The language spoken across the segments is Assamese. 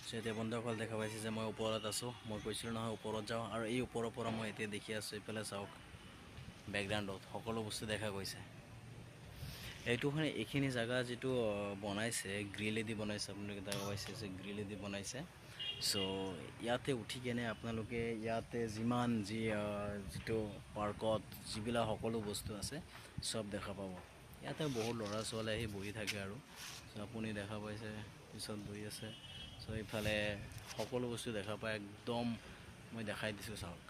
এতিয়া বন্ধুসকল দেখা পাইছে যে মই ওপৰত আছোঁ। মই কৈছিলোঁ নহয় ওপৰত যাওঁ, আৰু এই ওপৰৰ পৰা মই এতিয়া দেখি আছোঁ এইফালে চাওক, বেকগ্ৰাউণ্ডত সকলো বস্তু দেখা গৈছে। এইখিনি জেগা যিটো বনাইছে গ্ৰিলেদি বনাইছে, আপোনালোকে দেখা পাইছে যে গ্ৰিলেদি বনাইছে। চ' ইয়াতে উঠি কেনে আপোনালোকে ইয়াতে যিটো পাৰ্কত যিবিলাক সকলো বস্তু আছে চব দেখা পাব। ইয়াতে বহুত ল'ৰা ছোৱালী আহি বহি থাকে আৰু আপুনি দেখা পাইছে পিছত বহি আছে। চ' এইফালে সকলো বস্তু দেখা পায়, একদম মই দেখাই দিছোঁ চাওক।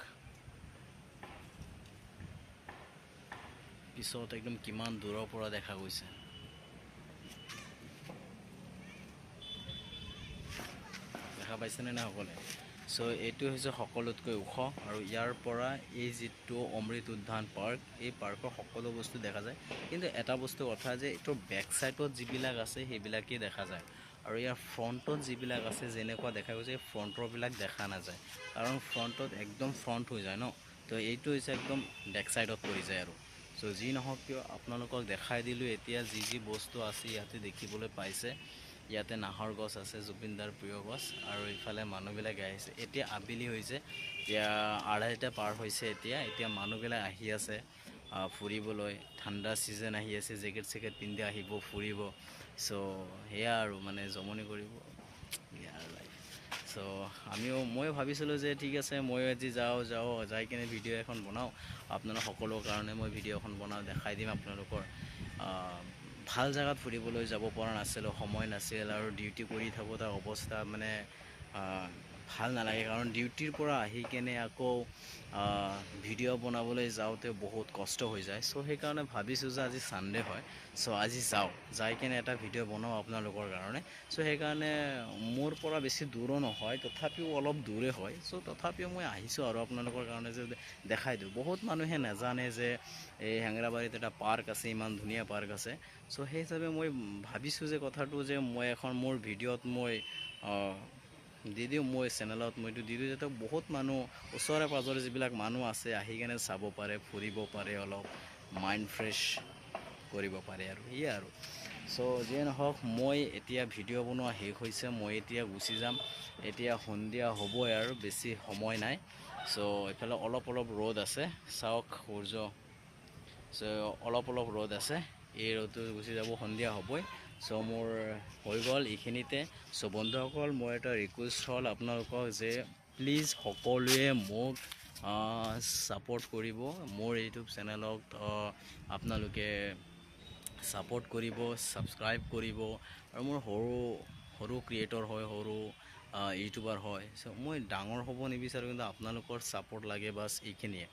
পিছত একদম কিমান দূৰৰ পৰা দেখা গৈছে। দেখা পাইছেনে নাই সকলে? চ' এইটো হৈছে সকলোতকৈ ওখ, আৰু ইয়াৰ পৰা এই যিটো অমৃত উদ্যান পাৰ্ক, এই পাৰ্কৰ সকলো বস্তু দেখা যায়। কিন্তু এটা বস্তু কথা যে এইটোৰ বেক চাইডত যিবিলাক আছে সেইবিলাকেই দেখা যায়, আৰু ইয়াৰ ফ্ৰণ্টত যিবিলাক আছে যেনেকুৱা দেখা গৈছে ফ্ৰণ্টৰবিলাক দেখা নাযায়, কাৰণ ফ্ৰণ্টত একদম ফ্ৰণ্ট হৈ যায় ন। তো এইটো হৈছে একদম বেক চাইডত পৰি যায় আৰু। চ' যি নহওক কিয় আপোনালোকক দেখাই দিলোঁ এতিয়া যি বস্তু আছে ইয়াতে দেখিবলৈ পাইছে। ইয়াতে নাহৰ গছ আছে, জুবিনদাৰ প্ৰিয় গছ, আৰু ইফালে মানুহবিলাক আহিছে। এতিয়া আবেলি হৈছে, এতিয়া 2:30 পাৰ হৈছে। এতিয়া মানুহবিলাক আহি আছে ফুৰিবলৈ। ঠাণ্ডা ছিজন আহি আছে, জেকেট চেকেট পিন্ধি আহিব ফুৰিব। চ' সেয়া আৰু মানে জমনি কৰিব ইয়াৰ লাইফ। চ' মই ভাবিছিলোঁ যে ঠিক আছে মই আজি যাই কিনে ভিডিঅ' এখন বনাওঁ আপোনালোক সকলোৰ কাৰণে। মই ভিডিঅ' এখন বনাওঁ, দেখাই দিম আপোনালোকৰ। ভাল জেগাত ফুৰিবলৈ যাব পৰা নাছিলোঁ, সময় নাছিল, আৰু ডিউটি কৰি থাকোঁতে অৱস্থা মানে ভাল নালাগে, কাৰণ ডিউটিৰ পৰা আহি কেনে আকৌ ভিডিঅ' বনাবলৈ যাওঁতে বহুত কষ্ট হৈ যায়। চ' সেইকাৰণে ভাবিছোঁ যে আজি ছানডে হয়, চ' আজি যাই কেনে এটা ভিডিঅ' বনাওঁ আপোনালোকৰ কাৰণে। চ' সেইকাৰণে মোৰ পৰা বেছি দূৰো নহয়, তথাপিও অলপ দূৰে হয়। চ' তথাপিও মই আহিছোঁ আৰু আপোনালোকৰ কাৰণে যে দেখাই দিওঁ। বহুত মানুহে নাজানে যে এই হেঙেৰাবাৰীত এটা পাৰ্ক আছে, ইমান ধুনীয়া পাৰ্ক আছে। চ' সেই হিচাপে মই ভাবিছোঁ যে কথাটো যে মই এখন মোৰ ভিডিঅ'ত মই দি দিওঁ, মই চেনেলত মইতো দি দিওঁ, যাতে বহুত মানুহ ওচৰে পাঁজৰে যিবিলাক মানুহ আছে আহি কেনে চাব পাৰে, ফুৰিব পাৰে, অলপ মাইণ্ড ফ্ৰেছ কৰিব পাৰে, আৰু সেয়াই আৰু। চ' যিয়ে নহওক, মই এতিয়া ভিডিঅ' বনোৱা শেষ হৈছে, মই এতিয়া গুচি যাম। এতিয়া সন্ধিয়া হ'বই আৰু বেছি সময় নাই। চ' এইফালে অলপ ৰ'দ আছে, চাওক সূৰ্য। চ' অলপ ৰ'দ আছে, এই ৰ'দটো গুচি যাব, সন্ধিয়া হ'বই। চ' মোৰ হৈ গ'ল এইখিনিতে। চ' বন্ধুসকল, মোৰ এটা ৰিকুৱেষ্ট হ'ল আপোনালোকক যে প্লিজ সকলোৱে মোক ছাপোৰ্ট কৰিব, মোৰ ইউটিউব চেনেলক আপোনালোকে ছাপোৰ্ট কৰিব, ছাবস্ক্ৰাইব কৰিব। আৰু মোৰ সৰু ক্ৰিয়েটৰ হয়, সৰু ইউটিউবাৰ হয়। চ' মই ডাঙৰ হ'ব নিবিচাৰোঁ, কিন্তু আপোনালোকৰ ছাপোৰ্ট লাগে, বাছ এইখিনিয়ে।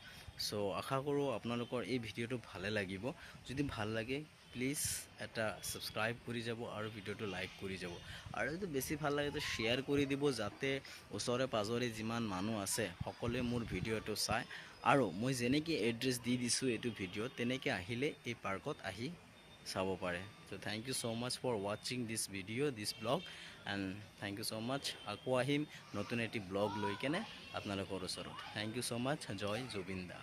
চ' আশা কৰোঁ আপোনালোকৰ এই ভিডিঅ'টো ভালে লাগিব। যদি ভাল লাগে প্লিজ এটা ছাবস্ক্ৰাইব কৰি যাব, আৰু ভিডিঅ'টো লাইক কৰি যাব, আৰু যদি বেছি ভাল লাগে তো শ্বেয়াৰ কৰি দিব, যাতে ওচৰে পাঁজৰে যিমান মানুহ আছে সকলোৱে মোৰ ভিডিঅ'টো চায়। আৰু মই যেনেকৈ এড্ৰেছ দি দিছোঁ এইটো ভিডিঅ'ত, তেনেকৈ আহিলে এই পাৰ্কত আহি চাব পাৰে। So' thank you so' much for ৱাচিং this video', this blog, and thank you so' much. আকৌ আহিম নতুন এটি ব্লগ লৈ কেনে আপোনালোকৰ ওচৰত। Thank you so' much. জয় জুবিন দা।